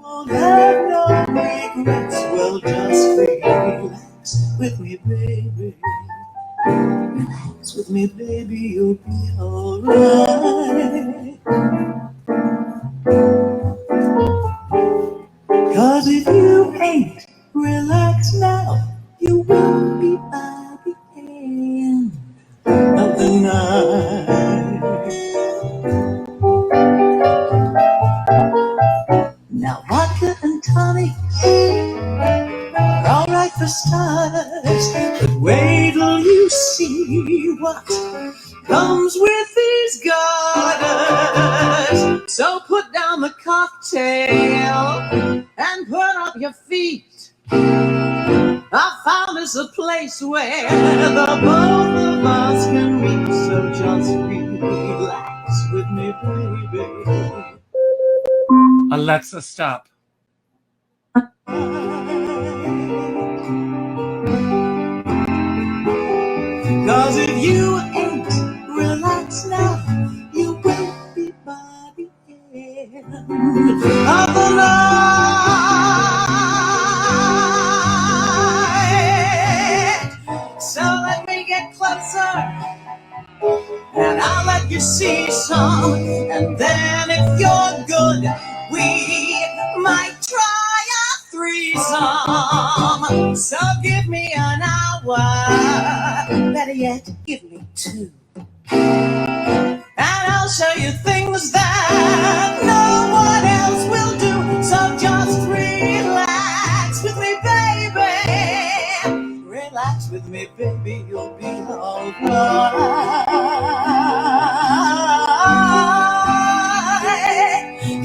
Don't have no regrets. Well, just relax with me, baby. Relax with me, baby. You'll be alright. 'Cause if you ain't relaxed now, you won't be by the end of the night. Now vodka and tonics are alright for starters, but wait till you see what comes with these garters. So put down the cocktail and put up your feet. I found us a place where the both of us can meet. So just relax with me, baby. Alexa, stop. Cause if you ain't relaxed now, you will be by the end of the night. So let me get closer and I'll let you see some. And then if you're good, we might try a threesome. So give me an hour, better yet, give me 2. And I'll show you things that no one else will do. So just relax with me, baby. Relax with me, baby, you'll be alright.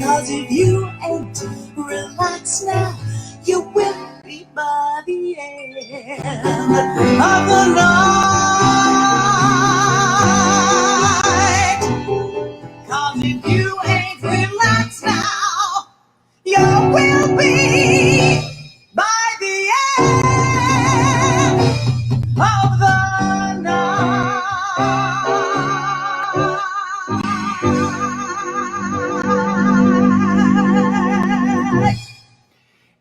'Cause if you ain't relaxed now, you will be by the end of the night. 'Cause if you ain't relaxed now, you will be by the end of the night.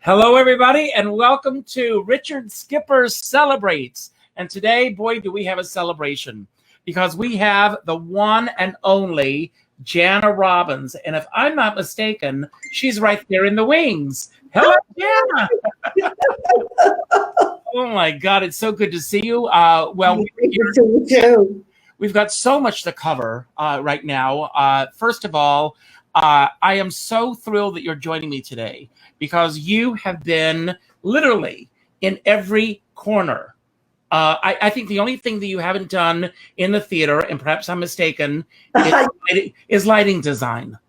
Hello, everybody, and welcome to Richard Skipper Celebrates. And today, boy, do we have a celebration, because we have the one and only Jana Robbins. And if I'm not mistaken, she's right there in the wings. Hello, Jana. Oh, my God. It's so good to see you. We've got so much to cover right now. First of all, I am so thrilled that you're joining me today, because you have been literally in every corner. I think the only thing that you haven't done in the theater, and perhaps I'm mistaken, is lighting design.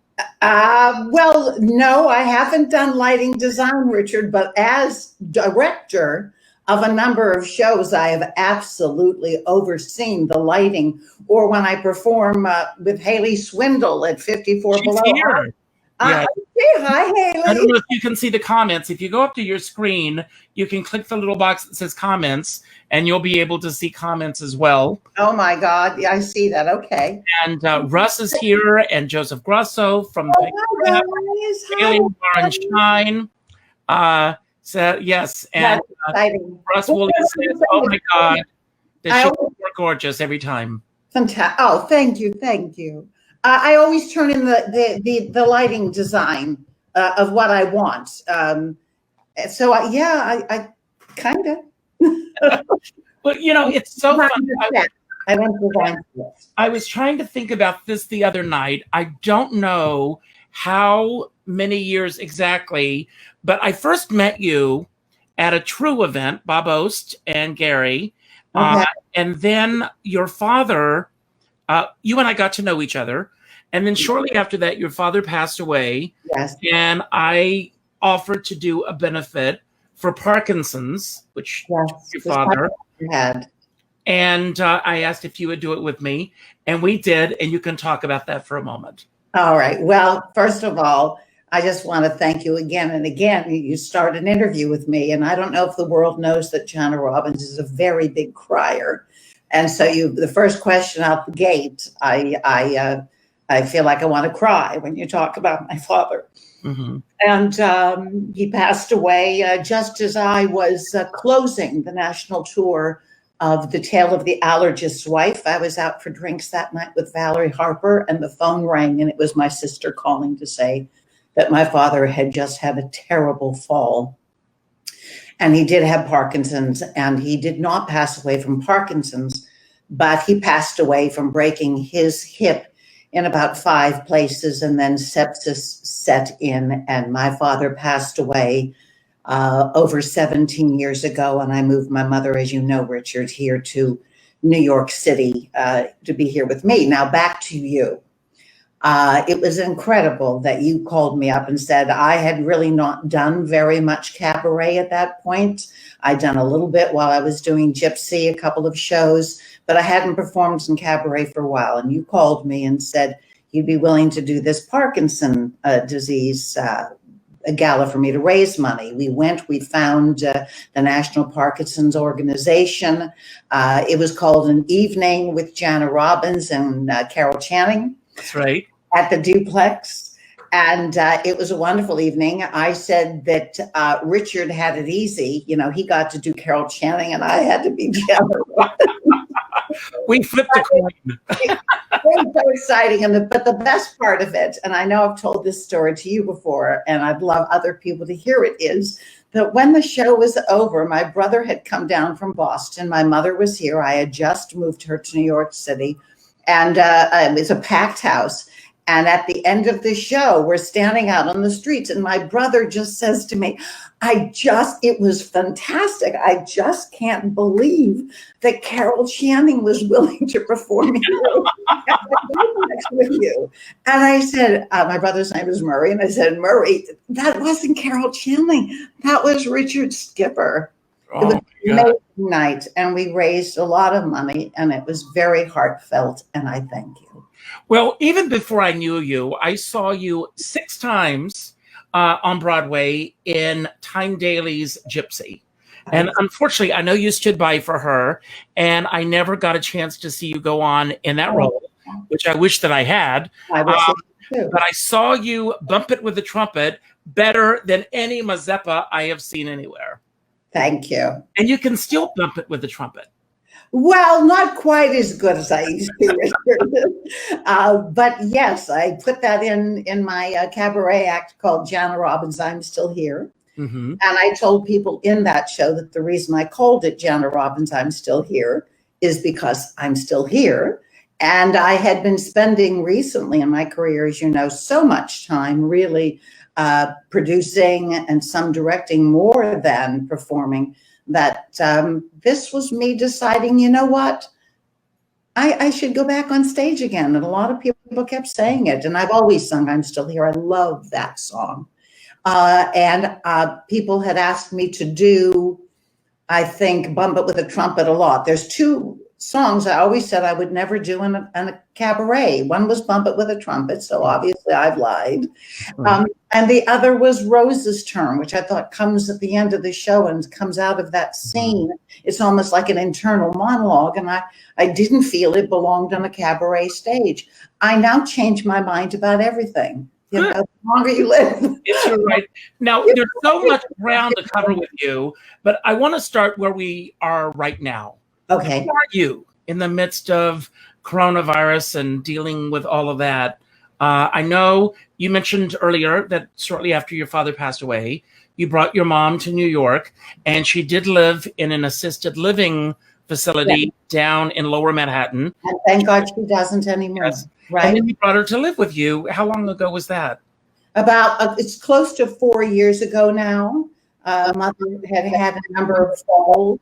Well, no, I haven't done lighting design, Richard, but as director of a number of shows, I have absolutely overseen the lighting. Or when I perform with Haley Swindle at 54 She's Below. Here. Yeah. Hi, Haley. I don't know if you can see the comments. If you go up to your screen, you can click the little box that says comments, and you'll be able to see comments as well. Oh, my God. Yeah, I see that. Okay. And Russ is here, and Joseph Grosso from Haley Warren Shine. So, yes. And Russ Williams says, oh, my God, that she's more gorgeous every time. Fantastic. Oh, thank you. Thank you. I always turn in the lighting design of what I want. So I kind of. Well, you know, it's so fun. I was trying to think about this the other night. I don't know how many years exactly, but I first met you at a True event, Bob Ost and Gary. Okay. And then your father, you and I got to know each other. And then shortly after that, your father passed away. Yes. And I offered to do a benefit for Parkinsons, which your father had. And I asked if you would do it with me. And we did. And you can talk about that for a moment. All right. Well, first of all, I just want to thank you again and again. You start an interview with me, and I don't know if the world knows that Jana Robbins is a very big crier. And so the first question out the gate, I I feel like I want to cry when you talk about my father. Mm-hmm. And he passed away just as I was closing the national tour of The Tale of the Allergist's Wife. I was out for drinks that night with Valerie Harper, and the phone rang, and it was my sister calling to say that my father had just had a terrible fall. And he did have Parkinson's, and he did not pass away from Parkinson's, but he passed away from breaking his hip in about 5 places, and then sepsis set in, and my father passed away over 17 years ago, and I moved my mother, as you know, Richard, here to New York City to be here with me. Now back to you. It was incredible that you called me up and said I had really not done very much cabaret at that point. I'd done a little bit while I was doing Gypsy, a couple of shows, but I hadn't performed in cabaret for a while. And you called me and said you'd be willing to do this Parkinson disease a gala for me to raise money. We went, we found the National Parkinson's Organization. It was called An Evening with Jana Robbins and Carol Channing. That's right. At the Duplex. And it was a wonderful evening. I said that Richard had it easy. You know, he got to do Carol Channing and I had to be Jana Robbins. We flipped a coin. It was so exciting. But the best part of it, and I know I've told this story to you before, and I'd love other people to hear it, is that when the show was over, my brother had come down from Boston. My mother was here. I had just moved her to New York City. And it was a packed house. And at the end of the show, we're standing out on the streets, and my brother just says to me, it was fantastic. I just can't believe that Carol Channing was willing to perform here with you. And I said, my brother's name is Murray, and I said, Murray, that wasn't Carol Channing. That was Richard Skipper. It was an amazing night, and we raised a lot of money, and it was very heartfelt, and I thank you. Well, even before I knew you, I saw you 6 times on Broadway in Tyne Daly's Gypsy. And unfortunately, I know you stood by for her, and I never got a chance to see you go on in that role, which I wish that I had. I wish too. But I saw you bump it with the trumpet better than any Mazeppa I have seen anywhere. Thank you. And you can still bump it with the trumpet. Well, not quite as good as I used to. But yes, I put that in my cabaret act called Jana Robbins, I'm Still Here. Mm-hmm. And I told people in that show that the reason I called it Jana Robbins, I'm Still Here is because I'm still here. And I had been spending recently in my career, as you know, so much time really producing and some directing more than performing, that this was me deciding, you know what, I should go back on stage again. And a lot of people kept saying it. And I've always sung I'm Still Here. I love that song. And people had asked me to do, I think, Bump It with a Trumpet a lot. There's 2 songs I always said I would never do in a cabaret. One was Bump It with a Trumpet, so obviously I've lied. And the other was Rose's Turn, which I thought comes at the end of the show and comes out of that scene. It's almost like an internal monologue, and I didn't feel it belonged on a cabaret stage. I now change my mind about everything. You know, the longer you live. It's right. Now, there's so much ground to cover with you, but I want to start where we are right now. Okay. Who are you in the midst of coronavirus and dealing with all of that? I know you mentioned earlier that shortly after your father passed away, you brought your mom to New York, and she did live in an assisted living facility down in Lower Manhattan. And thank God she doesn't anymore. Yes. Right. And then you brought her to live with you. How long ago was that? About, it's close to 4 years ago now. Mother had had a number of falls.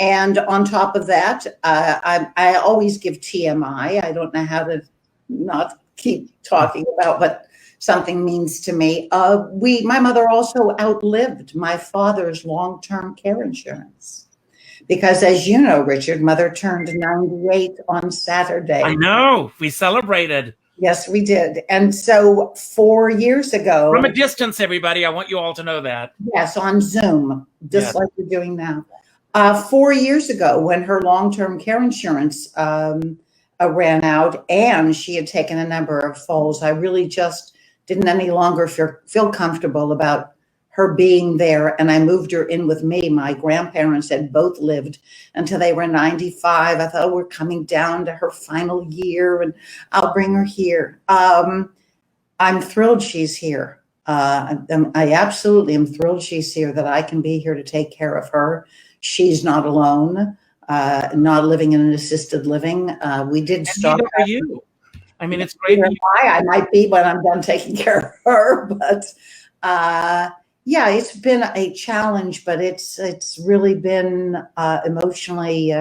And on top of that, I always give TMI. I don't know how to not keep talking about what something means to me. My mother also outlived my father's long-term care insurance. Because as you know, Richard, Mother turned 98 on Saturday. I know. We celebrated. Yes, we did. And so 4 years ago. From a distance, everybody. I want you all to know that. Yes, on Zoom, just like we're doing now. 4 years ago, when her long-term care insurance ran out, and she had taken a number of falls. I really just didn't any longer feel comfortable about her being there, and I moved her in with me. My grandparents had both lived until they were 95. I thought, oh, we're coming down to her final year, and I'll bring her here. I'm thrilled she's here. I absolutely am thrilled she's here, that I can be here to take care of her. She's not alone, not living in an assisted living. We did start. Neither are you. I mean, it's great. I might be when I'm done taking care of her, but yeah, it's been a challenge, but it's really been emotionally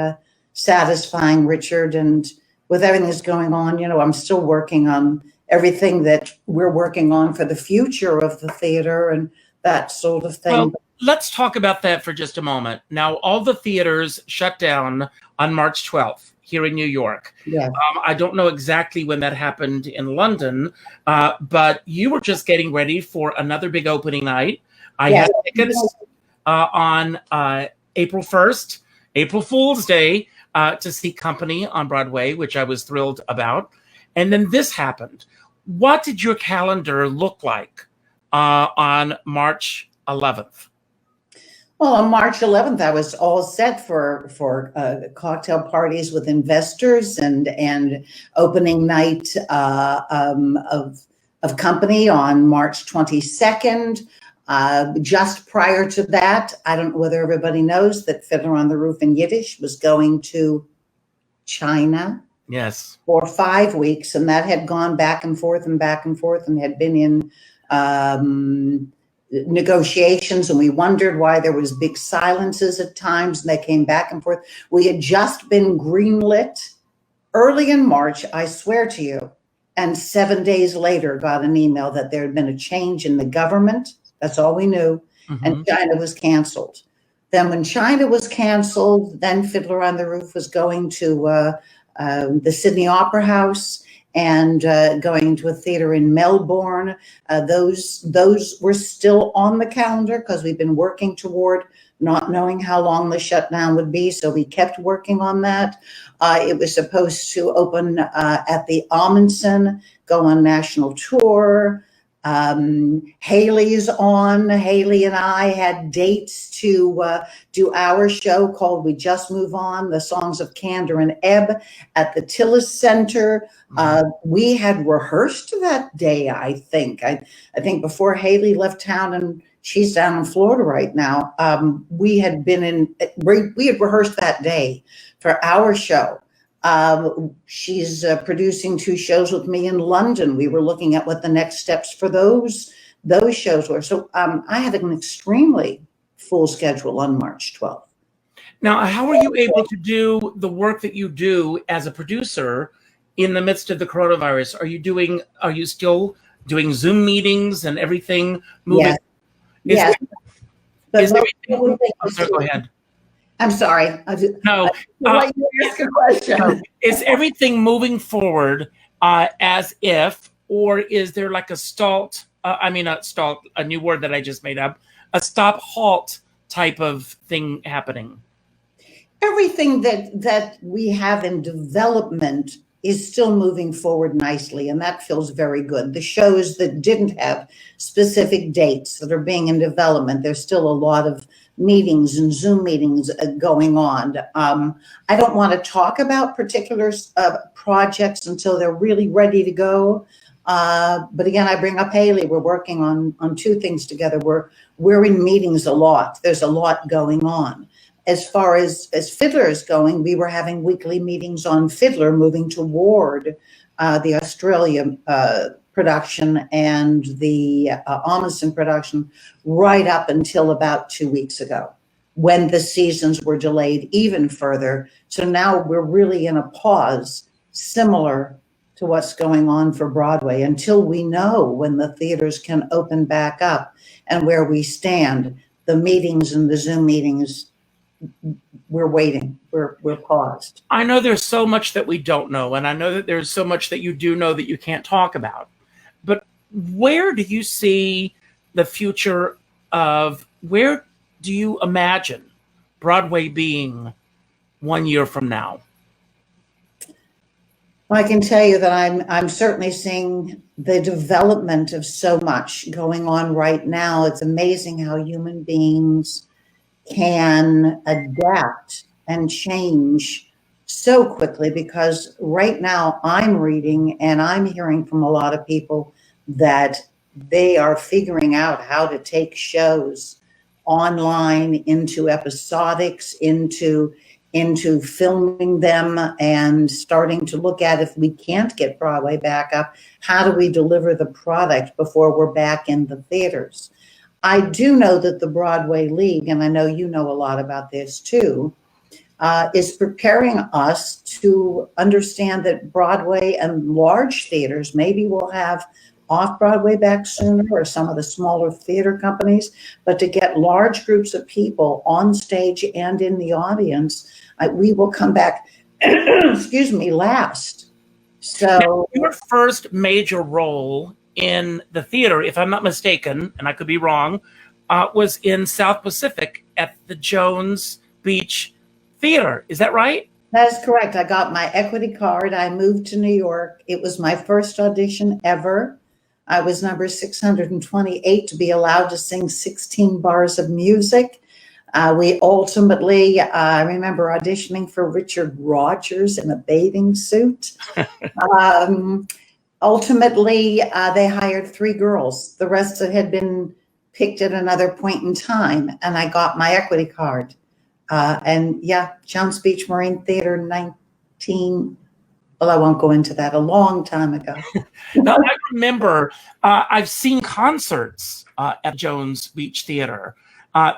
satisfying, Richard. And with everything that's going on, I'm still working on everything that we're working on for the future of the theater and that sort of thing. Well, let's talk about that for just a moment. Now, all the theaters shut down on March 12th here in New York. Yeah. I don't know exactly when that happened in London, but you were just getting ready for another big opening night. I had tickets on April 1st, April Fool's Day, to see Company on Broadway, which I was thrilled about. And then this happened. What did your calendar look like on March 11th? Well, on March 11th, I was all set for cocktail parties with investors and opening night of Company on March 22nd. Just prior to that, I don't know whether everybody knows that Fiddler on the Roof in Yiddish was going to China. Yes. For 5 weeks, and that had gone back and forth and had been in negotiations, and we wondered why there was big silences at times, and they came back and forth. We had just been greenlit early in March, I swear to you, and 7 days later got an email that there had been a change in the government. That's all we knew. Mm-hmm. And China was canceled. Then when China was canceled, then Fiddler on the Roof was going to the Sydney Opera House and going to a theater in Melbourne. Those were still on the calendar because we've been working toward not knowing how long the shutdown would be. So we kept working on that. It was supposed to open at the Amundsen, go on national tour. Haley's on. Haley and I had dates to do our show called We Just Move On, the Songs of Candor and Ebb at the Tillis Center. We had rehearsed that day, I think. I think before Haley left town, and she's down in Florida right now, we had rehearsed that day for our show. She's producing 2 shows with me in London. We were looking at what the next steps for those shows were. So I had an extremely full schedule on March 12th. Now, how are you able to do the work that you do as a producer in the midst of the coronavirus? Are you still doing Zoom meetings and everything moving? Yes. Sorry, go ahead. I'm sorry. No. Let you ask a question. Is everything moving forward as if, or is there like a stalled, a new word that I just made up, a stop halt type of thing happening? Everything that we have in development is still moving forward nicely, and that feels very good. The shows that didn't have specific dates that are being in development, there's still a lot of meetings and Zoom meetings going on. I don't want to talk about particular projects until they're really ready to go. But again, I bring up Haley. We're working on 2 things together. We're in meetings a lot. There's a lot going on. As far as Fiddler is going, we were having weekly meetings on Fiddler, moving toward the Australia production and the Amundsen production right up until about 2 weeks ago, when the seasons were delayed even further. So now we're really in a pause similar to what's going on for Broadway until we know when the theaters can open back up and where we stand. The meetings and the Zoom meetings, we're waiting. We're paused. I know there's so much that we don't know, and I know that there's so much that you do know that you can't talk about. But where do you see the future of, where do you imagine Broadway being 1 year from now? Well, I can tell you that I'm certainly seeing the development of so much going on right now. It's amazing how human beings can adapt and change so quickly, because right now I'm reading and I'm hearing from a lot of people that they are figuring out how to take shows online into episodics, into filming them and starting to look at, if we can't get Broadway back up, how do we deliver the product before we're back in the theaters? I do know that the Broadway League, and I know you know a lot about this too, is preparing us to understand that Broadway and large theaters maybe will have off-Broadway back sooner, or some of the smaller theater companies, but to get large groups of people on stage and in the audience, we will come back, excuse me, last. Now, So your first major role in the theater, if I'm not mistaken, and I could be wrong, was in South Pacific at the Jones Beach Theater. Is that right? that is correct. I got my equity card. I moved to New York. It was my first audition ever. I was number 628 to be allowed to sing 16 bars of music. We ultimately, I remember auditioning for Richard Rodgers in a bathing suit. Ultimately, they hired 3 girls. The rest had been picked at another point in time, and I got my equity card. And yeah, Jones Beach Marine Theater, well, I won't go into that, a long time ago. Now, I remember I've seen concerts at Jones Beach Theater.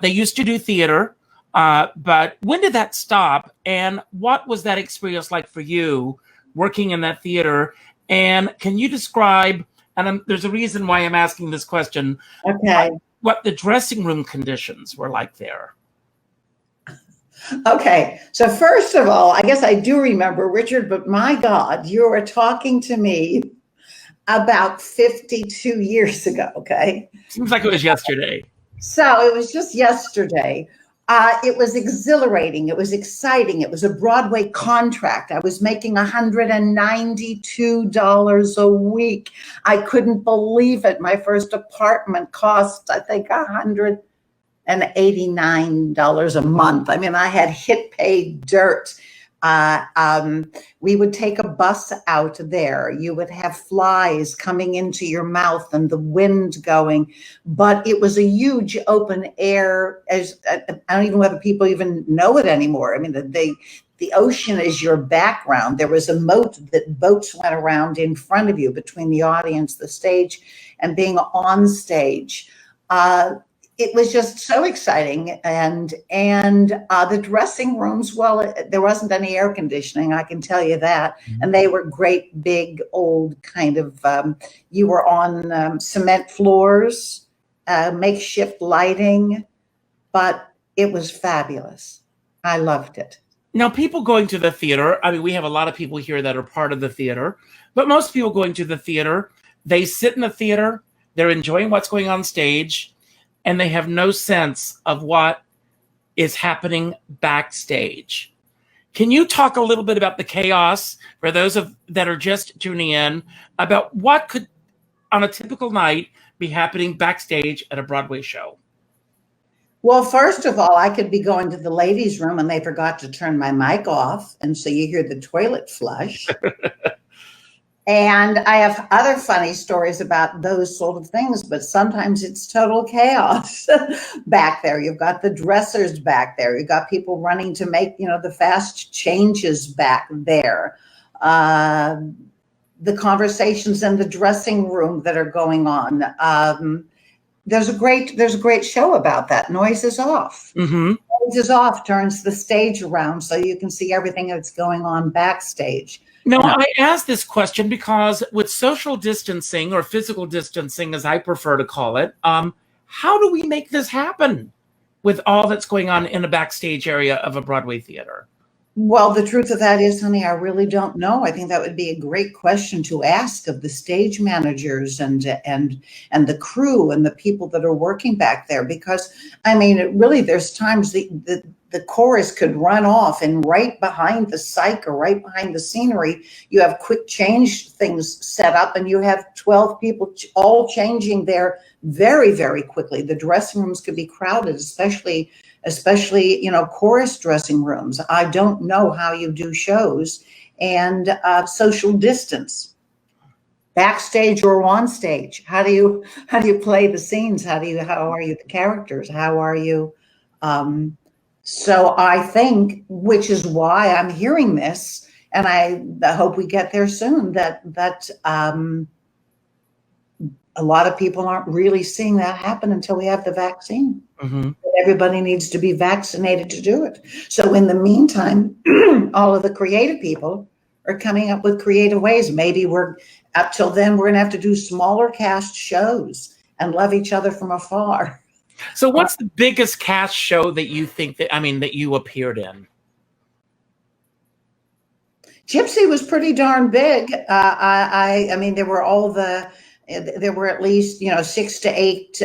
They used to do theater, but when did that stop? And what was that experience like for you working in that theater? And can you describe, and there's a reason why I'm asking this question, Okay. what the dressing room conditions were like there? Okay. So first of all, I guess I do remember, Richard, but my God, you were talking to me about 52 years ago. Okay. Seems like it was yesterday. So it was just yesterday. It was exhilarating. It was exciting. It was a Broadway contract. I was making $192 a week. I couldn't believe it. My first apartment cost, I think, $189 a month. I mean, I had hit pay dirt. We would take a bus out there. You would have flies coming into your mouth and the wind going, but it was a huge open air. As I don't even know whether people even know it anymore. I mean, the ocean is your background. There was a moat that boats went around in front of you between the audience, the stage, and being on stage. It was just so exciting, and the dressing rooms, well, there wasn't any air conditioning, I can tell you that, and they were great big old kind of, you were on cement floors, makeshift lighting, but it was fabulous. I loved it. Now, people going to the theater, I mean, we have a lot of people here that are part of the theater, but most people going to the theater, they sit in the theater, they're enjoying what's going on stage, and they have no sense of what is happening backstage. Can you talk a little bit about the chaos for those that are just tuning in, about what could, on a typical night, be happening backstage at a Broadway show? Well, first of all, I could be going to the ladies' room and they forgot to turn my mic off, and so you hear the toilet flush. And I have other funny stories about those sort of things, but sometimes it's total chaos back there. You've got the dressers back there. You've got people running to make, the fast changes back there. The conversations in the dressing room that are going on. There's a great show about that. Noise is off. Mm-hmm. Noise is off turns the stage around so you can see everything that's going on backstage. Now, I ask this question because with social distancing, or physical distancing, as I prefer to call it, how do we make this happen with all that's going on in a backstage area of a Broadway theater? Well, the truth of that is, honey, I really don't know. I think that would be a great question to ask of the stage managers and the crew and the people that are working back there. Because I mean, it really, there's times the chorus could run off, and right behind the cyc or right behind the scenery, you have quick change things set up, and you have 12 people all changing there very, very quickly. The dressing rooms could be crowded, especially chorus dressing rooms. I don't know how you do shows, and social distance, backstage or on stage. How do you play the scenes? How are you the characters? How are you? So I think, which is why I'm hearing this, and I hope we get there soon, that a lot of people aren't really seeing that happen until we have the vaccine. Mm-hmm. Everybody needs to be vaccinated to do it. So in the meantime, all of the creative people are coming up with creative ways. Maybe up till then, we're going to have to do smaller cast shows and love each other from afar. So what's the biggest cast show that you think that you appeared in? Gypsy was pretty darn big. I mean, there were at least 6 to 8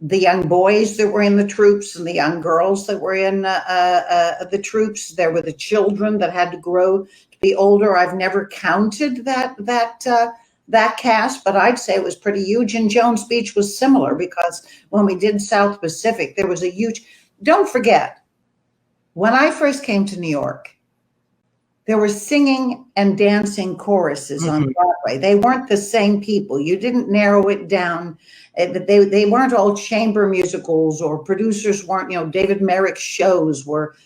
the young boys that were in the troops and the young girls that were in the troops. There were the children that had to grow to be older. I've never counted that cast, but I'd say it was pretty huge. And Jones Beach was similar, because when we did South Pacific, there was a huge. Don't forget, when I first came to New York, there were singing and dancing choruses on Broadway. They weren't the same people. You didn't narrow it down. They weren't all chamber musicals, or producers weren't, David Merrick's shows were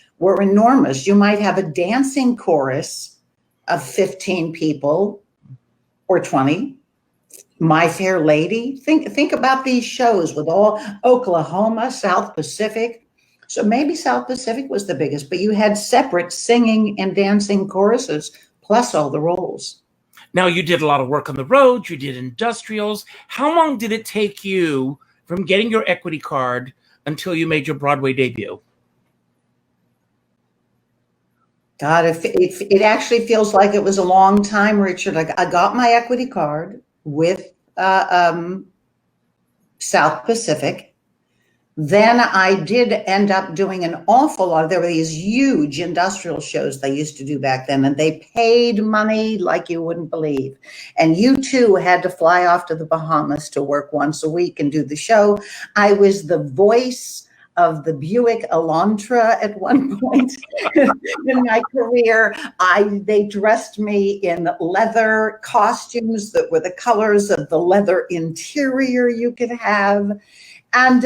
enormous. You might have a dancing chorus of 15 people or 20. My Fair Lady. Think about these shows with all Oklahoma, South Pacific. So maybe South Pacific was the biggest, but you had separate singing and dancing choruses, plus all the roles. Now, you did a lot of work on the road. You did industrials. How long did it take you from getting your equity card until you made your Broadway debut? God, it actually feels like it was a long time, Richard. I got my equity card with South Pacific. Then I did end up doing an awful lot. There were these huge industrial shows they used to do back then, and they paid money like you wouldn't believe. And you too had to fly off to the Bahamas to work once a week and do the show. I was the voice of the Buick Elantra at one point in my career. They dressed me in leather costumes that were the colors of the leather interior you could have. And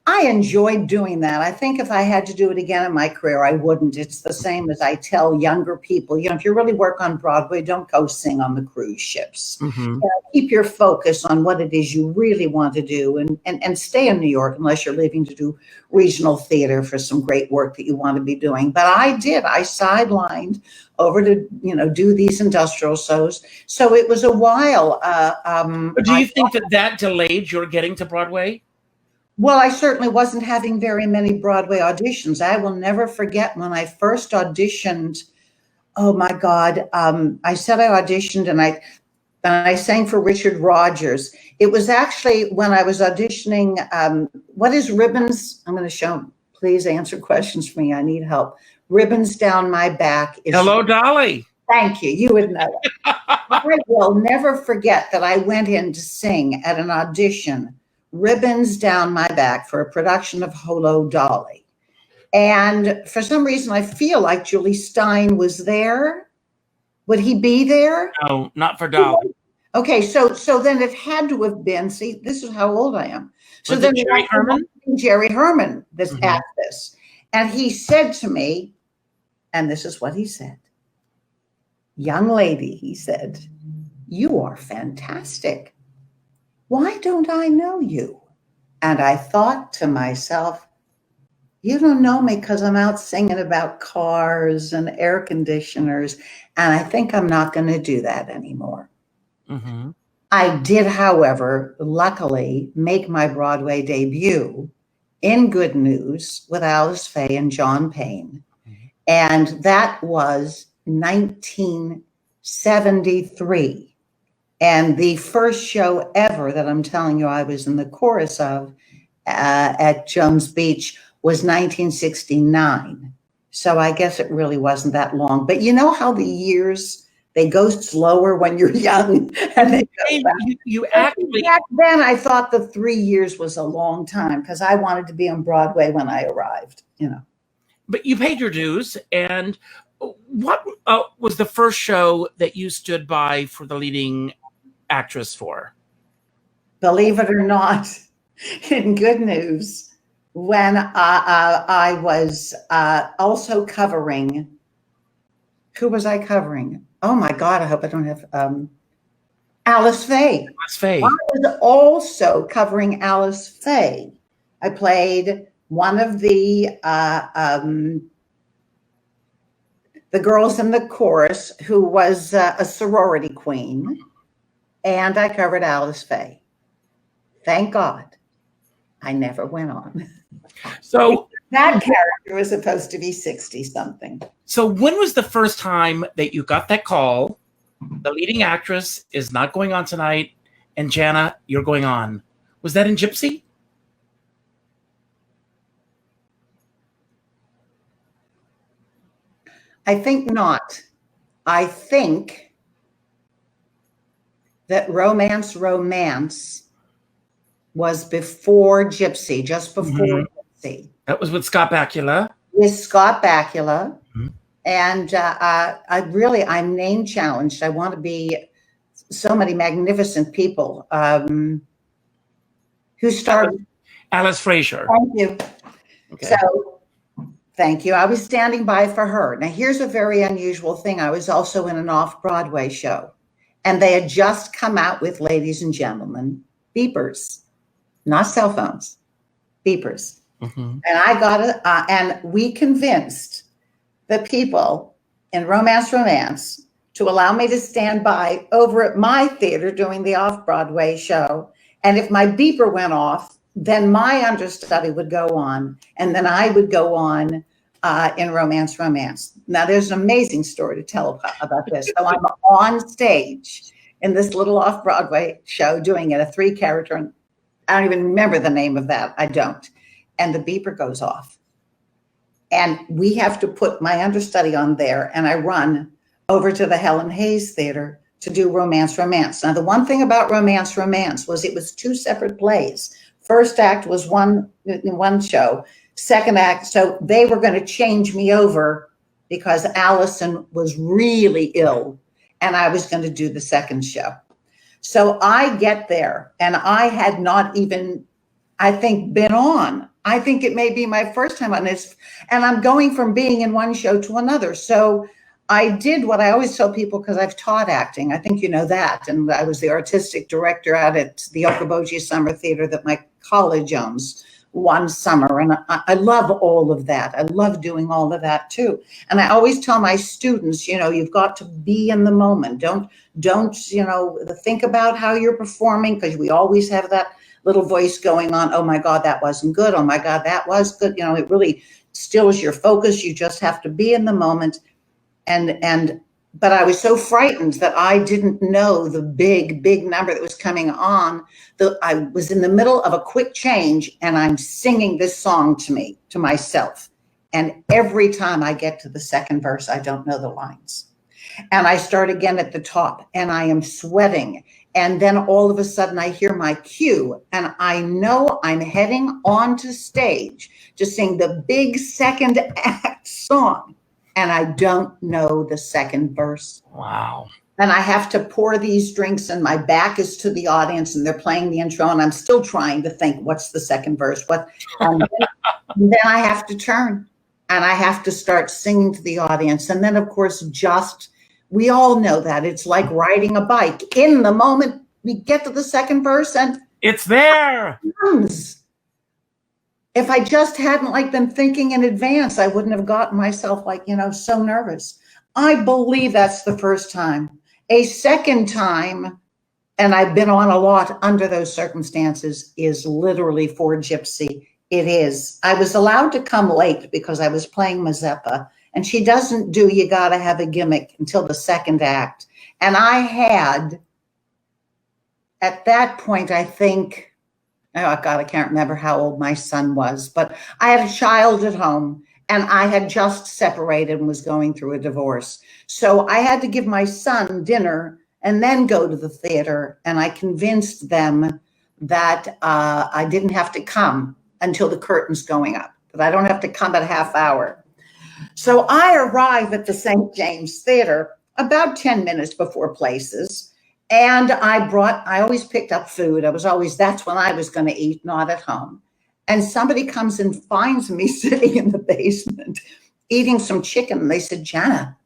I enjoyed doing that. I think if I had to do it again in my career, I wouldn't. It's the same as I tell younger people, if you really work on Broadway, don't go sing on the cruise ships. Mm-hmm. Keep your focus on what it is you really want to do, and stay in New York unless you're leaving to do regional theater for some great work that you want to be doing. But I sidelined over to, do these industrial shows. So it was a while. But do you think that delayed your getting to Broadway? Well, I certainly wasn't having very many Broadway auditions. I will never forget when I first auditioned. Oh my God. I said I auditioned, and I sang for Richard Rodgers. It was actually when I was auditioning. What is Ribbons? I'm going to show. Please answer questions for me. I need help. Ribbons Down My Back. Hello, Dolly. Thank you. You would know it. I will never forget that I went in to sing at an audition, Ribbons Down My Back, for a production of Hello, Dolly. And for some reason, I feel like Julie Stein was there. Would he be there? No, not for Dolly. Okay, so then it had to have been, see, this is how old I am. So Was then it Jerry Herman? Jerry Herman that's at this. And he said to me, and this is what he said, "Young lady," he said, "you are fantastic. Why don't I know you?" And I thought to myself, you don't know me because I'm out singing about cars and air conditioners, and I think I'm not going to do that anymore. Mm-hmm. I did, however, luckily make my Broadway debut in Good News with Alice Faye and John Payne. And that was 1973. And the first show ever that I'm telling you I was in the chorus of at Jones Beach was 1969. So I guess it really wasn't that long. But you know how the years, they go slower when you're young. And they you actually, back then I thought the 3 years was a long time because I wanted to be on Broadway when I arrived, you know. but you paid your dues. And what was the first show that you stood by for the leading actress for? Believe it or not, in good news, when I was also covering, who was I covering? Oh my God, I hope I don't have, Alice Faye. Alice Faye. I was also covering Alice Faye. I played one of the girls in the chorus who was a sorority queen, and I covered Alice Faye. Thank God I never went on. So that character was supposed to be 60-something. So when was the first time that you got that call? The leading actress is not going on tonight, and Jana, you're going on. Was that in Gypsy? I think not. I think that Romance was before Gypsy, just before Gypsy. That was with Scott Bakula. With Scott Bakula. And I'm name challenged. I want to be so many magnificent people who started. Alice Fraser. Thank you. Okay. So, thank you. I was standing by for her. Now, here's a very unusual thing. I was also in an off-Broadway show, and they had just come out with, ladies and gentlemen, beepers, not cell phones, beepers. And I got it, and we convinced the people in Romance to allow me to stand by over at my theater doing the off-Broadway show. And if my beeper went off, then my understudy would go on, and then I would go on in Romance. Now, there's an amazing story to tell about this. So I'm on stage in this little off-Broadway show doing it, a 3-character, and I don't even remember the name of that. I don't. And the beeper goes off. And we have to put my understudy on there, and I run over to the Helen Hayes Theater to do Romance. Now, the one thing about Romance was it was 2 separate plays. First act was one show, second act, so they were going to change me over because Allison was really ill, and I was going to do the second show. So I get there, and I had not even, I think, been on. I think it may be my first time on this, and I'm going from being in one show to another. So I did what I always tell people, because I've taught acting. I think you know that. And I was the artistic director out at the Okoboji Summer Theater that my college owns one summer. And I love all of that. I love doing all of that too. And I always tell my students, you know, you've got to be in the moment. Don't, you know, think about how you're performing, because we always have that little voice going on. Oh my God, that wasn't good. Oh my God, that was good. You know, it really stills your focus. You just have to be in the moment. But I was so frightened that I didn't know the big number that was coming on. I was in the middle of a quick change, and I'm singing this song to myself. And every time I get to the second verse, I don't know the lines. And I start again at the top, and I am sweating. And then all of a sudden I hear my cue, and I know I'm heading onto stage to sing the big second act song. And I don't know the second verse. Wow. And I have to pour these drinks, and my back is to the audience, and they're playing the intro, and I'm still trying to think, what's the second verse? And then I have to turn, and I have to start singing to the audience. And then, of course, we all know that. It's like riding a bike. In the moment we get to the second verse, and it's there. If I just hadn't been thinking in advance, I wouldn't have gotten myself so nervous. I believe that's the first time. A second time, and I've been on a lot under those circumstances, is literally for Gypsy. It is. I was allowed to come late because I was playing Mazeppa, and she doesn't do You Gotta Have a Gimmick until the second act. And I had, at that point, I think, oh God, I can't remember how old my son was, but I had a child at home and I had just separated and was going through a divorce. So I had to give my son dinner and then go to the theater. And I convinced them that I didn't have to come until the curtain's going up, that I don't have to come at a half hour. So I arrive at the St. James Theater about 10 minutes before places. And I always picked up food. That's when I was going to eat, not at home. And somebody comes and finds me sitting in the basement eating some chicken. And they said, Jana,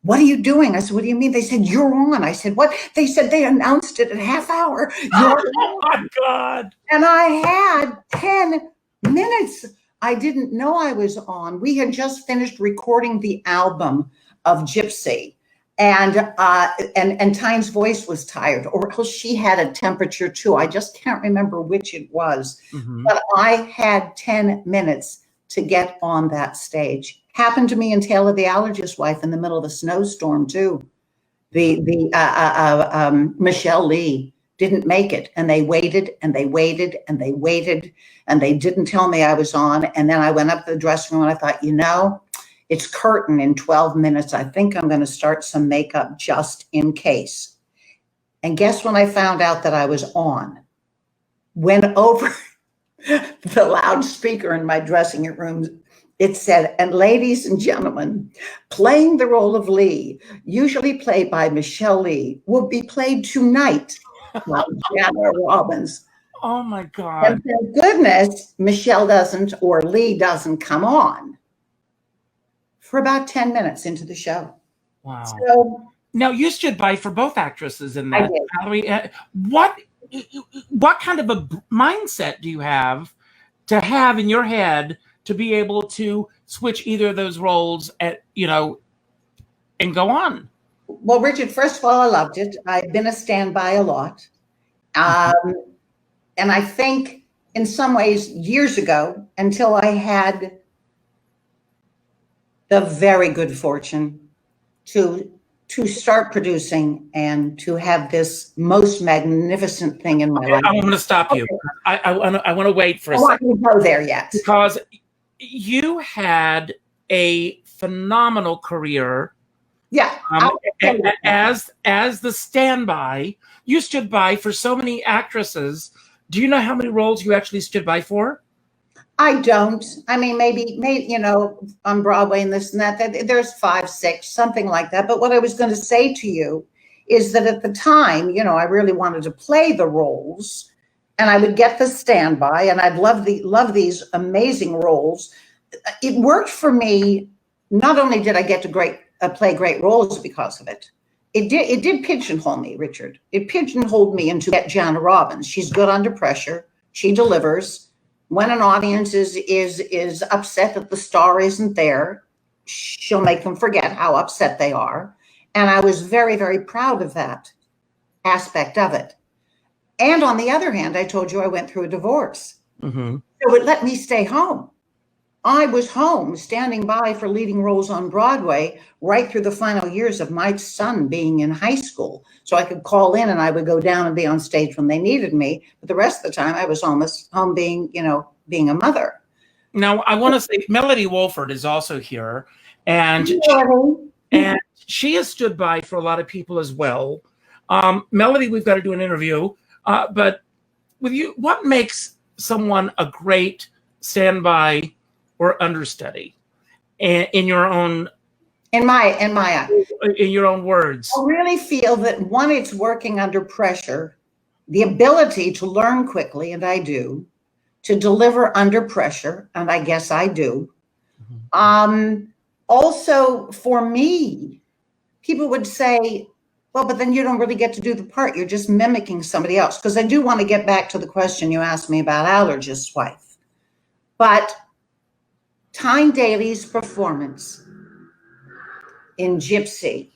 what are you doing? I said, what do you mean? They said, you're on. I said, what? They said, they announced it at half hour. Oh my God. And I had 10 minutes. I didn't know I was on. We had just finished recording the album of Gypsy. And Tyne's voice was tired, or else she had a temperature too. I just can't remember which it was. Mm-hmm. But I had 10 minutes to get on that stage. Happened to me in Taylor the Allergist's Wife in the middle of a snowstorm too. Michelle Lee didn't make it, and they waited and they waited and they waited, and they didn't tell me I was on. And then I went up to the dressing room and I thought, it's curtain in 12 minutes. I think I'm going to start some makeup just in case. And guess when I found out that I was on? Went over the loudspeaker in my dressing room. It said, and ladies and gentlemen, playing the role of Lee, usually played by Michelle Lee, will be played tonight by Jana Robbins. Oh my God. And thank goodness Michelle doesn't, or Lee doesn't come on for about 10 minutes into the show. Wow. So, now you stood by for both actresses in that. Valerie, what kind of a mindset do you have to have in your head to be able to switch either of those roles and go on? Well, Richard, first of all, I loved it. I've been a standby a lot. And I think in some ways years ago, until I had the very good fortune to start producing and to have this most magnificent thing in my life. I want to stop you. I want to wait for a second. I want to go there yet. Because you had a phenomenal career. Yeah. As the standby, you stood by for so many actresses. Do you know how many roles you actually stood by for? I don't. I mean, maybe, on Broadway and this and that, there's 5, 6, something like that. But what I was going to say to you is that at the time, I really wanted to play the roles, and I would get the standby, and I'd love these amazing roles. It worked for me. Not only did I get to play great roles because of it, it did pigeonhole me, Richard. It pigeonholed me into Jana Robbins. She's good under pressure. She delivers. When an audience is upset that the star isn't there, she'll make them forget how upset they are. And I was very, very proud of that aspect of it. And on the other hand, I told you I went through a divorce. Mm-hmm. So it let me stay home. I was home standing by for leading roles on Broadway right through the final years of my son being in high school. So I could call in and I would go down and be on stage when they needed me. But the rest of the time I was almost home being a mother. Now I want to say Melody Wolford is also here. And she has stood by for a lot of people as well. Melody, we've got to do an interview. But with you, what makes someone a great standby or understudy in your own words? I really feel that one, it's working under pressure, the ability to learn quickly, and I do, to deliver under pressure, and I guess I do. Mm-hmm. Also, for me, people would say, well, but then you don't really get to do the part. You're just mimicking somebody else. Because I do want to get back to the question you asked me about Allergist's Wife. But Tyne Daly's performance in Gypsy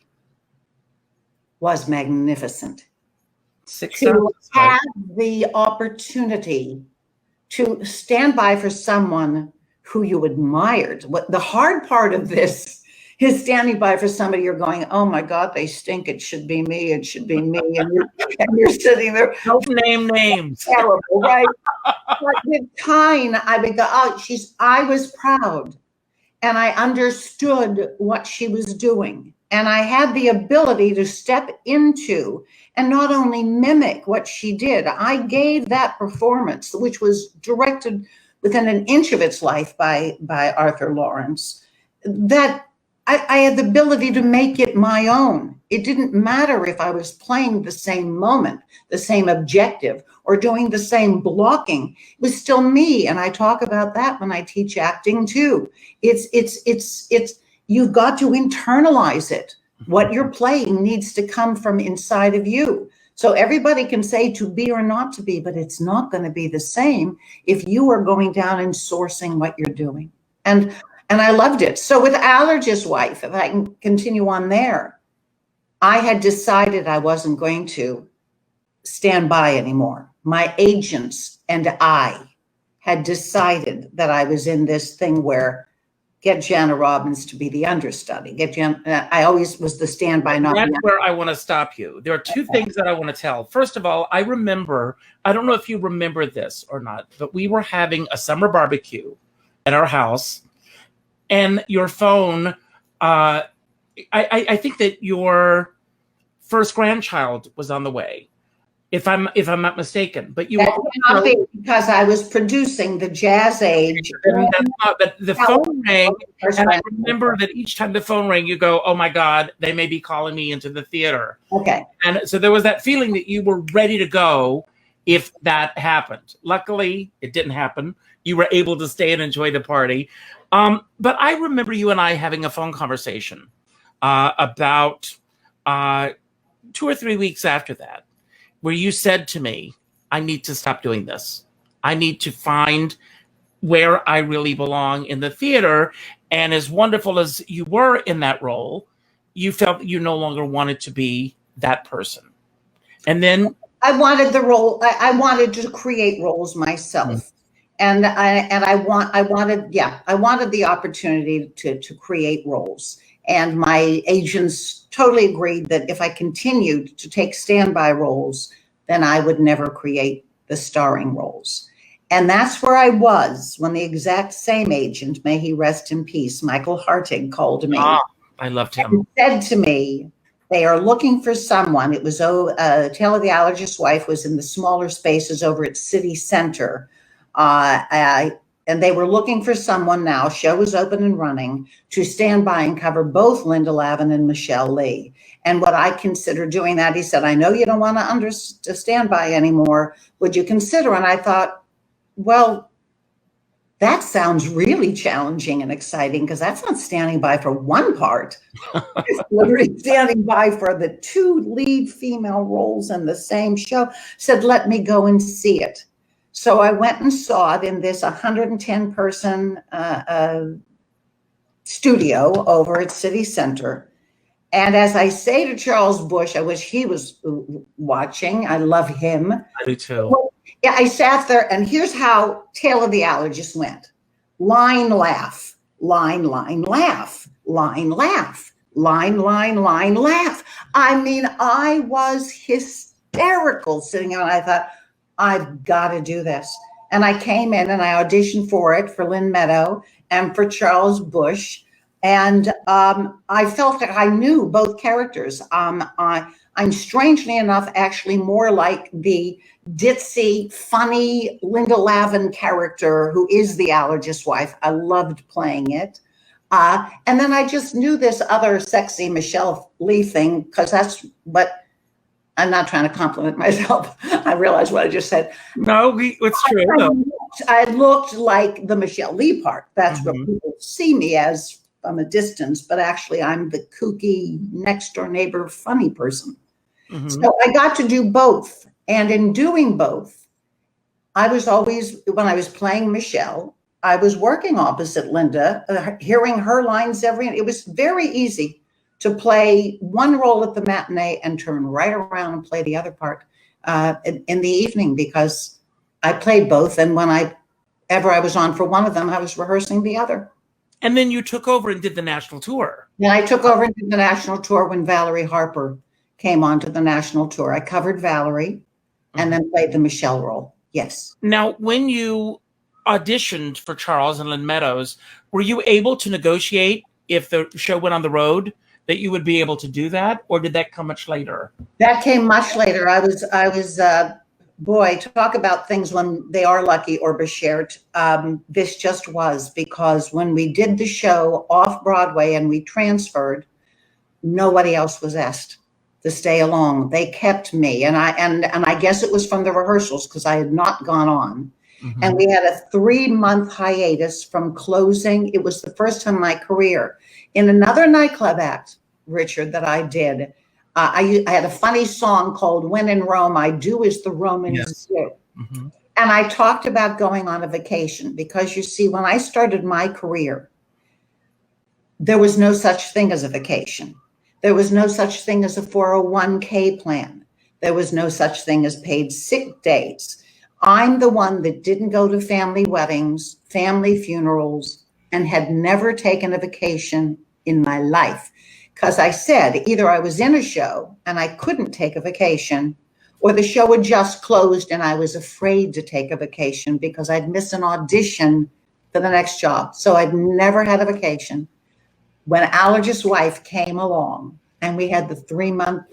was magnificent. To have the opportunity to stand by for someone who you admired. What the hard part of this is standing by for somebody, you're going, oh my God, they stink. It should be me. It should be me. And you're sitting there. Don't name names. Terrible, right? But with time, I would go, oh, I was proud. And I understood what she was doing. And I had the ability to step into and not only mimic what she did. I gave that performance, which was directed within an inch of its life by Arthur Lawrence, that I had the ability to make it my own. It didn't matter if I was playing the same moment, the same objective, or doing the same blocking. It was still me. And I talk about that when I teach acting too. It's you've got to internalize it. What you're playing needs to come from inside of you. So everybody can say to be or not to be, but it's not going to be the same if you are going down and sourcing what you're doing. And I loved it. So with Allergist Wife, if I can continue on there, I had decided I wasn't going to stand by anymore. My agents and I had decided that I was in this thing where get Jana Robbins to be the understudy. I always was the standby. That's where I want to stop you. There are two things that I want to tell. First of all, I remember, I don't know if you remember this or not, but we were having a summer barbecue at our house, and your phone, I think that your first grandchild was on the way, if I'm not mistaken. But you were because I was producing the Jazz Age. But the phone rang, and I remember that each time the phone rang, you go, "Oh my God, they may be calling me into the theater." Okay. And so there was that feeling that you were ready to go if that happened. Luckily, it didn't happen. You were able to stay and enjoy the party. But I remember you and I having a phone conversation about 2 or 3 weeks after that, where you said to me, I need to stop doing this. I need to find where I really belong in the theater. And as wonderful as you were in that role, you felt that you no longer wanted to be that person. And then I wanted the role. I wanted to create roles myself. Mm-hmm. And I wanted the opportunity to create roles. And my agents totally agreed that if I continued to take standby roles, then I would never create the starring roles. And that's where I was when the exact same agent, may he rest in peace, Michael Hartig, called me. I loved him. And said to me, they are looking for someone. It was Tale of the Allergist Wife was in the smaller spaces over at City Center. And they were looking for someone now, show was open and running, to stand by and cover both Linda Lavin and Michelle Lee. And what I considered doing that, he said, I know you don't want to stand by anymore. Would you consider? And I thought, well, that sounds really challenging and exciting, because that's not standing by for one part. It's literally standing by for the 2 lead female roles in the same show. Said, let me go and see it. So I went and saw it in this 110-person studio over at City Center. And as I say to Charles Bush, I wish he was watching. I love him. I do too. Well, yeah, I sat there, and here's how Tale of the Allergist went. Line, laugh. Line, laugh. Line, laugh. Line, laugh. I mean, I was hysterical sitting there, and I thought, I've got to do this. And I came in and I auditioned for it for Lynn Meadow and for Charles Bush. And I felt that I knew both characters. I'm strangely enough actually more like the ditzy, funny Linda Lavin character who is the Allergist Wife. I loved playing it. And then I just knew this other sexy Michelle Lee thing, because that's what, I'm not trying to compliment myself. I realize what I just said. No, it's true. I looked like the Michelle Lee part. That's what people see me as from a distance, but actually I'm the kooky next door neighbor funny person. Mm-hmm. So I got to do both. And in doing both, I was always, when I was playing Michelle, I was working opposite Linda, hearing her lines it was very easy to play one role at the matinee and turn right around and play the other part in the evening, because I played both. And whenever I was on for one of them, I was rehearsing the other. And then you took over and did the national tour. And I took over and did the national tour when Valerie Harper came onto the national tour. I covered Valerie and then played the Michelle role. Yes. Now, when you auditioned for Charles and Lynn Meadows, were you able to negotiate if the show went on the road that you would be able to do that, or did that come much later? That came much later. I was boy, talk about things when they are lucky or beschert. This just was, because when we did the show off Broadway and we transferred, nobody else was asked to stay along. They kept me, and I guess it was from the rehearsals because I had not gone on. Mm-hmm. And we had a 3-month hiatus from closing. It was the first time in my career. In another nightclub act, Richard, that I did, I had a funny song called "When in Rome, I Do as the Romans Do." Mm-hmm. And I talked about going on a vacation because, you see, when I started my career, there was no such thing as a vacation. There was no such thing as a 401k plan. There was no such thing as paid sick days. I'm the one that didn't go to family weddings, family funerals, and had never taken a vacation in my life. Because I said either I was in a show and I couldn't take a vacation, or the show had just closed and I was afraid to take a vacation because I'd miss an audition for the next job. So I'd never had a vacation. When Allergist's Wife came along and we had the 3-month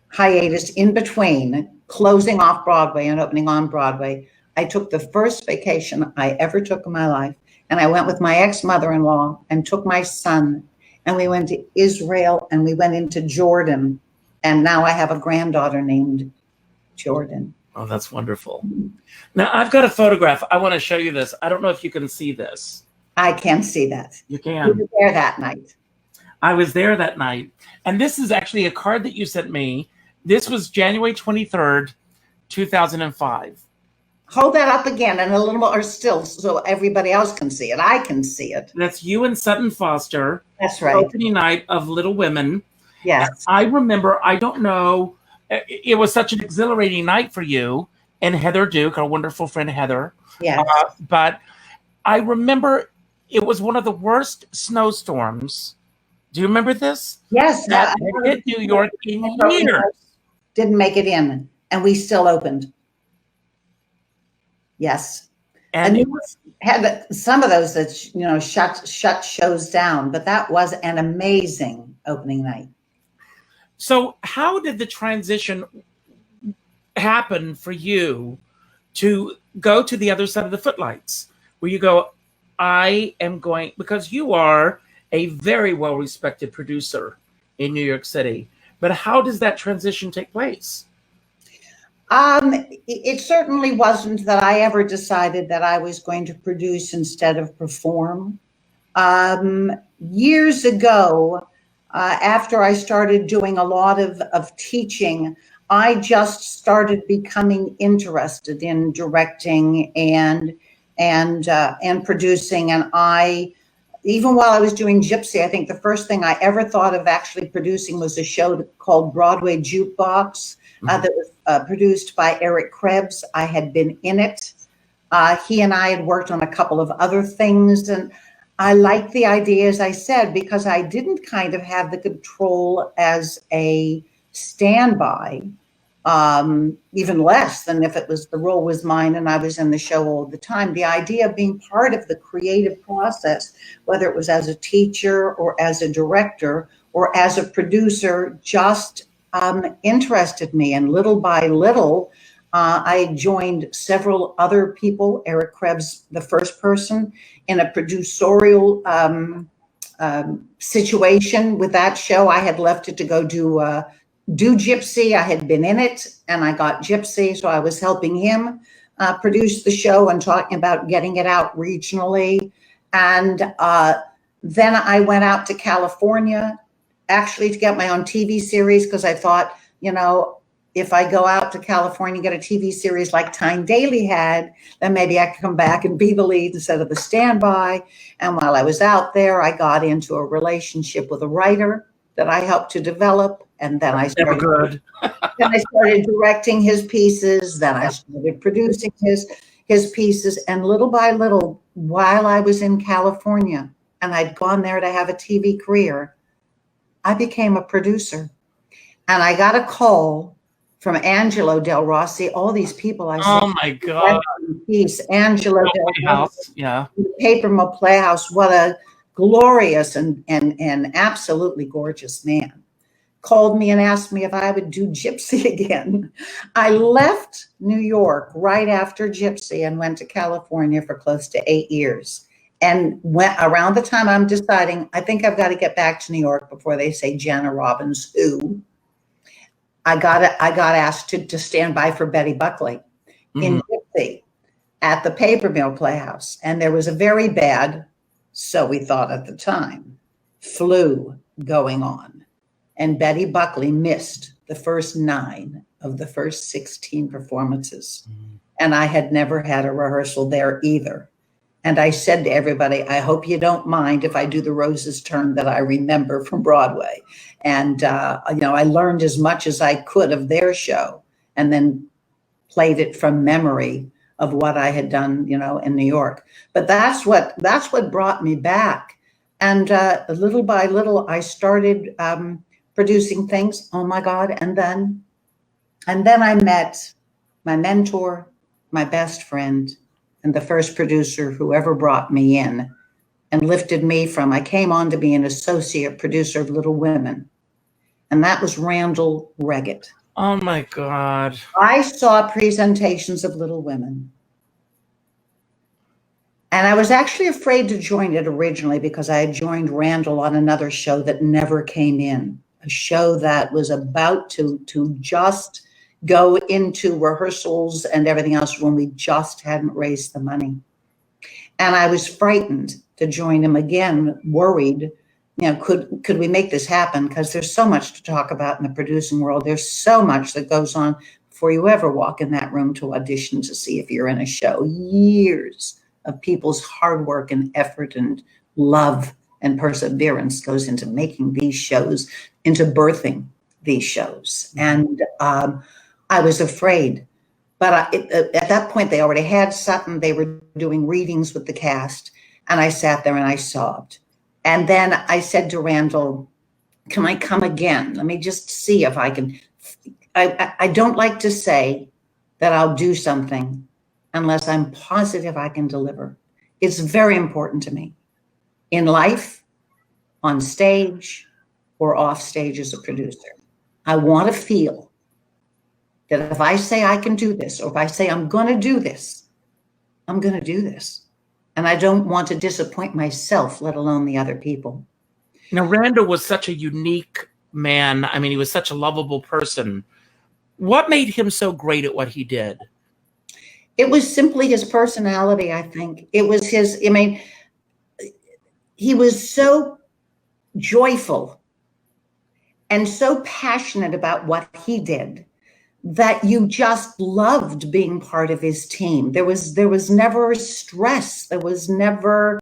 hiatus in between closing off Broadway and opening on Broadway, I took the first vacation I ever took in my life. And I went with my ex-mother-in-law and took my son, and we went to Israel and we went into Jordan. And now I have a granddaughter named Jordan. Oh, that's wonderful. Now I've got a photograph. I want to show you this. I don't know if you can see this. I can see that. You can. You were there that night. I was there that night. And this is actually a card that you sent me. This was January 23rd, 2005. Hold that up again and a little more still so everybody else can see it. I can see it. That's you and Sutton Foster. That's right. Opening night of Little Women. Yes. And I remember, I don't know, it was such an exhilarating night for you and Heather Duke, our wonderful friend Heather. Yes. But I remember it was one of the worst snowstorms. Do you remember this? Yes. That hit New York in years. Didn't make it in, and we still opened. Yes. And it had some of those that, shut shows down, but that was an amazing opening night. So how did the transition happen for you to go to the other side of the footlights, where you go, I am going, because you are a very well-respected producer in New York City, but how does that transition take place? It certainly wasn't that I ever decided that I was going to produce instead of perform. Years ago, after I started doing a lot of teaching, I just started becoming interested in directing and producing. And even while I was doing Gypsy, I think the first thing I ever thought of actually producing was a show called Broadway Jukebox that was produced by Eric Krebs. I had been in it. He and I had worked on a couple of other things, and I liked the idea, as I said, because I didn't kind of have the control as a standby, even less than if it was the role was mine and I was in the show all the time. The idea of being part of the creative process, whether it was as a teacher or as a director or as a producer, just interested me. And little by little, I joined several other people, Eric Krebs, the first person, in a producerial situation with that show. I had left it to go do Gypsy. I had been in it and I got Gypsy. So I was helping him produce the show and talking about getting it out regionally. And then I went out to California, actually to get my own TV series, because I thought, if I go out to California and get a TV series like Tyne Daly had, then maybe I could come back and be the lead instead of the standby. And while I was out there, I got into a relationship with a writer that I helped to develop. And then I started directing his pieces. Then I started producing his pieces. And little by little, while I was in California and I'd gone there to have a TV career, I became a producer. And I got a call from Angelo Del Rossi, all these people I saw. Oh my God. Piece, Angelo Del House. Rossi, Yeah. the Paper Mill Playhouse. What a glorious and absolutely gorgeous man. Called me and asked me if I would do Gypsy again. I left New York right after Gypsy and went to California for close to 8 years. And went around the time I'm deciding, I think I've got to get back to New York before they say Jana Robbins, who I got asked to stand by for Betty Buckley in Gypsy at the Paper Mill Playhouse. And there was a very bad, so we thought at the time, flu going on. And Betty Buckley missed the first 9 of the first 16 performances. And I had never had a rehearsal there either. And I said to everybody, I hope you don't mind if I do the Rose's Turn that I remember from Broadway. And, I learned as much as I could of their show and then played it from memory of what I had done, in New York. But that's what brought me back. And little by little, I started producing things. Oh my God. And then I met my mentor, my best friend, and the first producer who ever brought me in and lifted me from, I came on to be an associate producer of Little Women. And that was Randall Reggett. Oh my God. I saw presentations of Little Women. And I was actually afraid to join it originally because I had joined Randall on another show that never came in. A show that was about to just go into rehearsals and everything else when we just hadn't raised the money. And I was frightened to join him again, worried, could we make this happen? Because there's so much to talk about in the producing world. There's so much that goes on before you ever walk in that room to audition to see if you're in a show. Years of people's hard work and effort and love and perseverance goes into making these shows, into birthing these shows. And I was afraid. But at that point, they already had Sutton. They were doing readings with the cast. And I sat there and I sobbed. And then I said to Randall, can I come again? Let me just see if I can. I don't like to say that I'll do something unless I'm positive I can deliver. It's very important to me. In life, on stage, or off stage as a producer. I want to feel that if I say I can do this, or if I say I'm going to do this, I'm going to do this. And I don't want to disappoint myself, let alone the other people. Randall was such a unique man. I mean, he was such a lovable person. What made him so great at what he did? It was simply his personality, I think. It was he was so joyful and so passionate about what he did that you just loved being part of his team. There was never stress. There was never,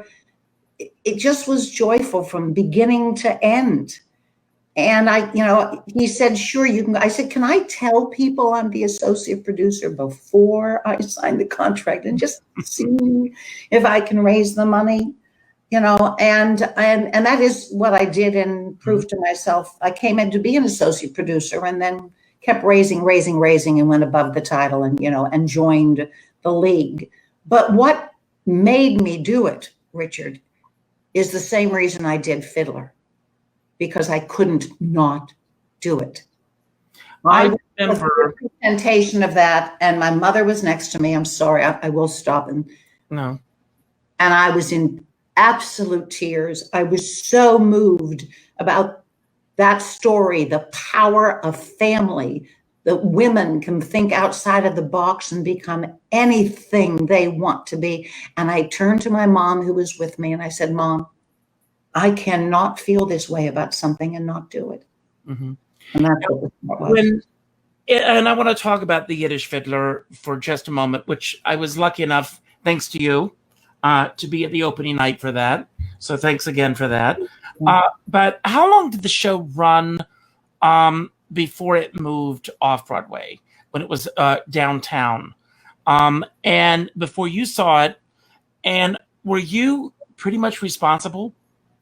it just was joyful from beginning to end. And he said, sure, you can. I said, can I tell people I'm the associate producer before I sign the contract and just see if I can raise the money? And that is what I did and proved to myself. I came in to be an associate producer and then kept raising and went above the title and joined the league. But what made me do it, Richard, is the same reason I did Fiddler, because I couldn't not do it. I remember the presentation of that, and my mother was next to me. I'm sorry, I will stop. No. And I was in absolute tears. I was so moved about that story, the power of family, that women can think outside of the box and become anything they want to be. And I turned to my mom, who was with me, and I said, Mom, I cannot feel this way about something and not do it. Mm-hmm. And that's what was. And I want to talk about the Yiddish Fiddler for just a moment, which I was lucky enough, thanks to you, to be at the opening night for that. So thanks again for that. But how long did the show run before it moved off Broadway, when it was downtown? and before you saw it, and were you pretty much responsible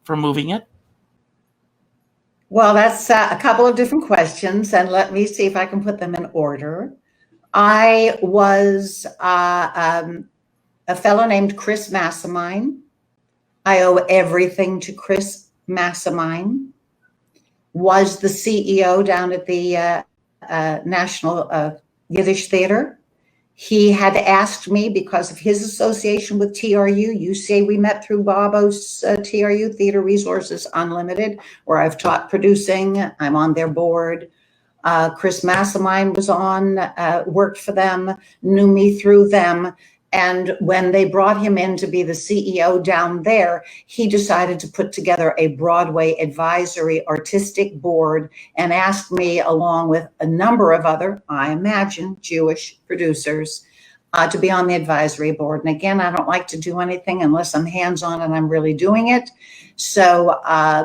for moving it? Well, that's a couple of different questions, and let me see if I can put them in order. I was a fellow named Chris Massamine. I owe everything to Chris Massamine. Was the CEO down at the National Yiddish Theater. He had asked me, because of his association with TRU, you say we met through Bobo's TRU, Theater Resources Unlimited, where I've taught producing. I'm on their board. Chris Massamine was on, worked for them, knew me through them. And when they brought him in to be the CEO down there, he decided to put together a Broadway advisory artistic board and asked me, along with a number of other, I imagine, Jewish producers, to be on the advisory board. And again, I don't like to do anything unless I'm hands-on and I'm really doing it. So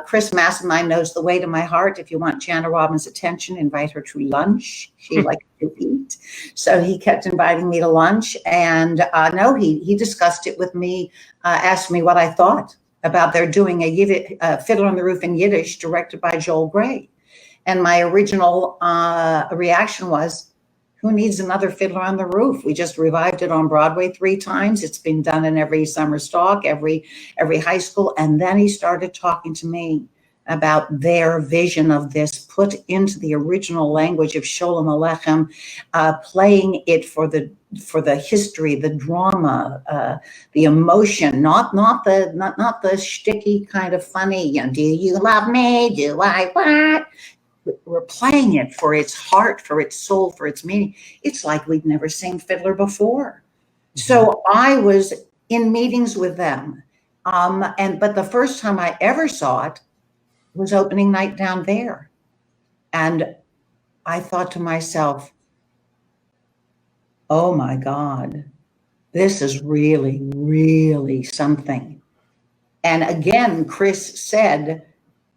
Chris Massamine knows the way to my heart. If you want Jana Robbins' attention, invite her to lunch. She likes to eat. So he kept inviting me to lunch. And no, he discussed it with me, asked me what I thought about their doing a Fiddler on the Roof in Yiddish, directed by Joel Grey. And my original reaction was, who needs another Fiddler on the Roof? We just revived it on Broadway 3 times. It's been done in every summer stock, every high school. And then he started talking to me about their vision of this, put into the original language of Sholem Aleichem, playing it for the history, the drama, the emotion, not the shticky kind of funny, do you love me? Do I what? We're playing it for its heart, for its soul, for its meaning. It's like we'd never seen Fiddler before. So I was in meetings with them. But the first time I ever saw it was opening night down there. And I thought to myself, oh my God, this is really, really something. And again, Chris said,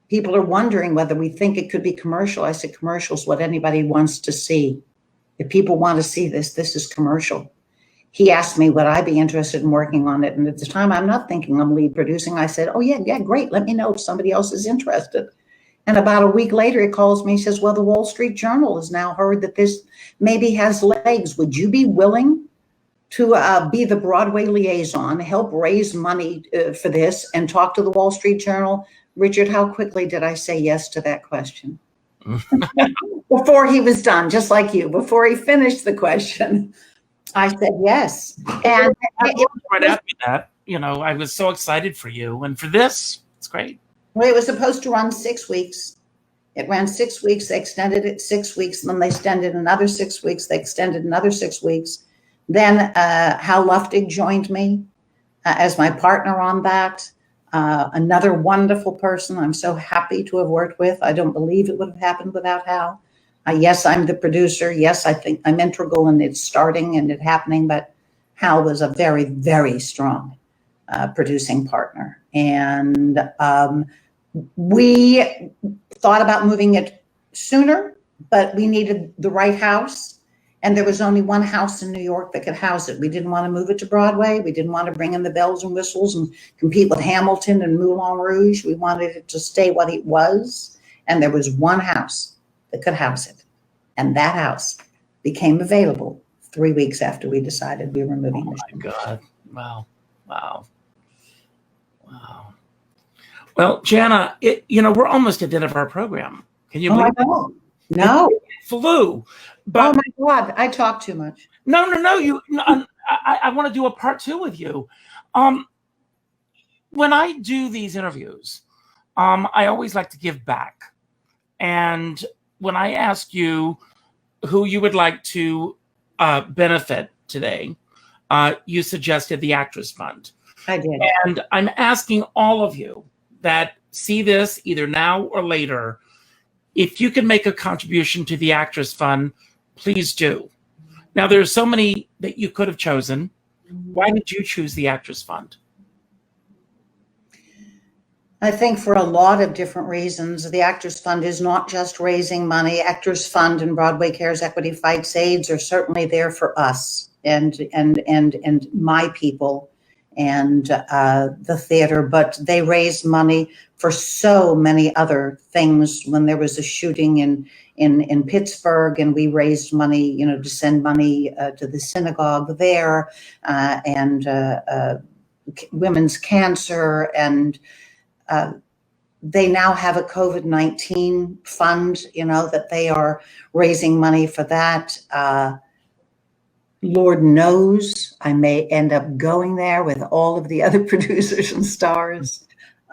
people are wondering whether we think it could be commercial. I said, commercial is what anybody wants to see. If people want to see this, this is commercial. He asked me, would I be interested in working on it? And at the time, I'm not thinking I'm lead producing. I said, oh, yeah, great. Let me know if somebody else is interested. And about a week later, he calls me. He says, well, the Wall Street Journal has now heard that this maybe has legs. Would you be willing to be the Broadway liaison, help raise money for this, and talk to the Wall Street Journal? Richard, how quickly did I say yes to that question? Before he was done, just like you, before he finished the question, I said yes. And right after that, I was so excited for you. And for this, it's great. Well, it was supposed to run 6 weeks. It ran 6 weeks. They extended it 6 weeks. And then they extended another 6 weeks. They extended another 6 weeks. Then Hal Luftig joined me as my partner on that. Another wonderful person I'm so happy to have worked with. I don't believe it would have happened without Hal. Yes, I'm the producer. Yes, I think I'm integral in it starting and it happening, but Hal was a very, very strong producing partner. And we thought about moving it sooner, but we needed the right house. And there was only one house in New York that could house it. We didn't want to move it to Broadway. We didn't want to bring in the bells and whistles and compete with Hamilton and Moulin Rouge. We wanted it to stay what it was. And there was one house that could house it. And that house became available 3 weeks after we decided we were moving. Oh my God. Wow. Well, Jana, we're almost at the end of our program. Can you believe it? No. It flew. But, oh my God, I talk too much. No. I want to do a part 2 with you. When I do these interviews, I always like to give back. And when I ask you who you would like to benefit today, you suggested the Actress Fund. I did. And I'm asking all of you that see this either now or later, if you can make a contribution to the Actress Fund, please do. Now, there's so many that you could have chosen. Why did you choose the Actress Fund? I think for a lot of different reasons. The Actors Fund is not just raising money. Actors Fund and Broadway Cares Equity Fights AIDS are certainly there for us. and my people and the theater, but they raised money for so many other things. When there was a shooting in Pittsburgh, and we raised money, to send money to the synagogue there, and women's cancer, and they now have a COVID-19 fund, that they are raising money for that. Lord knows I may end up going there with all of the other producers and stars.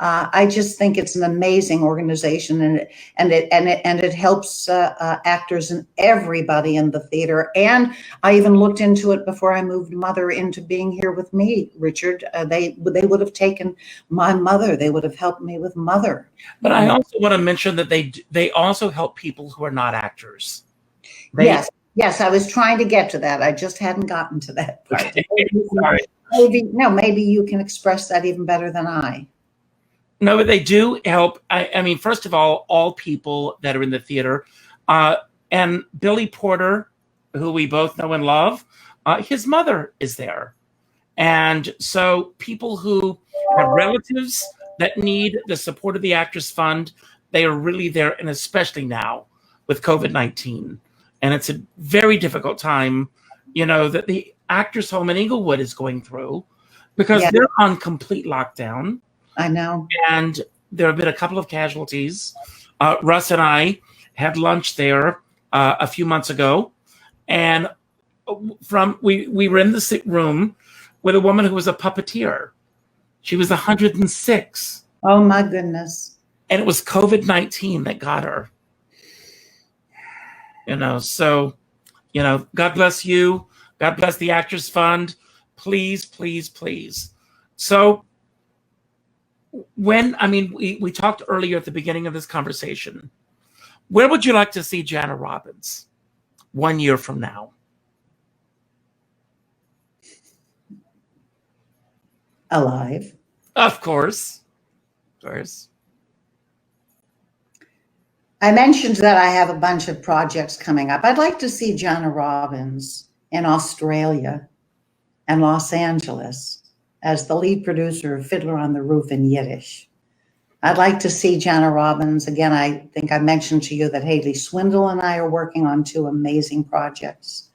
I just think it's an amazing organization, and it helps actors and everybody in the theater. And I even looked into it before I moved Mother into being here with me, Richard. They would have taken my mother. They would have helped me with Mother. But I also want to mention that they also help people who are not actors. Yes, I was trying to get to that. I just hadn't gotten to that part. Okay. Sorry. Maybe you can express that even better than I. No, but they do help. I mean, first of all people that are in the theater, and Billy Porter, who we both know and love, his mother is there. And so people who have relatives that need the support of the Actors Fund, they are really there, and especially now with COVID-19. And it's a very difficult time, that the Actors Home in Inglewood is going through, because they're on complete lockdown. I know. And there have been a couple of casualties. Russ and I had lunch there a few months ago, and we were in the sick room with a woman who was a puppeteer. She was 106. Oh my goodness. And it was COVID-19 that got her. So, God bless you. God bless the Actors Fund. Please, please, please. So we talked earlier at the beginning of this conversation. Where would you like to see Jana Robbins 1 year from now? Alive. Of course. I mentioned that I have a bunch of projects coming up. I'd like to see Jana Robbins in Australia and Los Angeles as the lead producer of Fiddler on the Roof in Yiddish. I'd like to see Jana Robbins. Again, I think I mentioned to you that Haley Swindle and I are working on 2 amazing projects.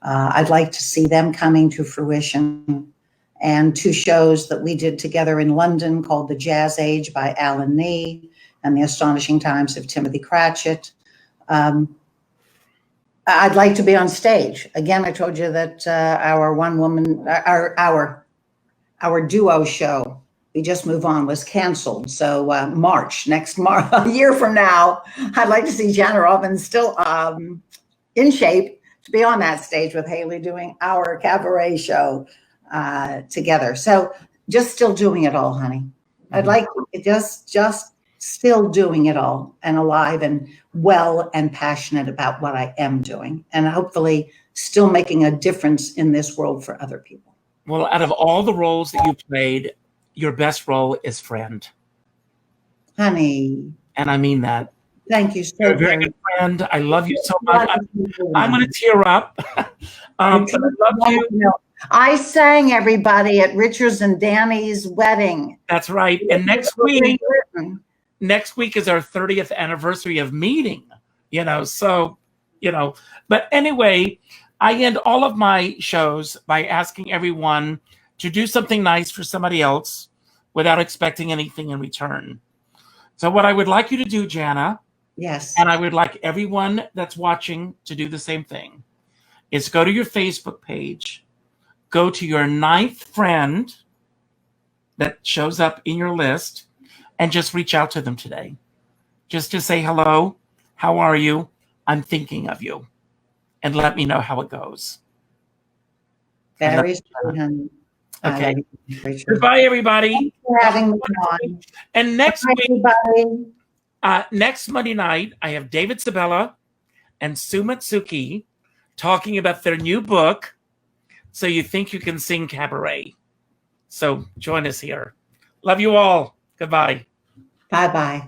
I'd like to see them coming to fruition, and 2 shows that we did together in London called The Jazz Age by Alan Nee and The Astonishing Times of Timothy Cratchit. I'd like to be on stage. Again, I told you that our duo show, We Just Move On, was canceled. So next March, a year from now, I'd like to see Jana Robbins still in shape to be on that stage with Haley doing our cabaret show together. So just still doing it all, honey. I'd like just still doing it all, and alive and well and passionate about what I am doing, and hopefully still making a difference in this world for other people. Well, out of all the roles that you played, your best role is friend. Honey. And I mean that. Thank you so much. You're a very good friend. I love you so much. I'm going to tear up. But I love you. I sang everybody at Richard's and Danny's wedding. That's right. And next week is our 30th anniversary of meeting, but anyway, I end all of my shows by asking everyone to do something nice for somebody else without expecting anything in return. So what I would like you to do, Jana, yes, and I would like everyone that's watching to do the same thing, is go to your Facebook page, go to your 9th friend that shows up in your list, and just reach out to them today. Just to say hello, how are you? I'm thinking of you. And let me know how it goes. Very sweet, honey. Okay. Goodbye, everybody. Thanks for having me on. And next week, everybody. Next Monday night, I have David Sabella and Sue Matsuki talking about their new book, So You Think You Can Sing Cabaret. So join us here. Love you all. Goodbye. Bye-bye.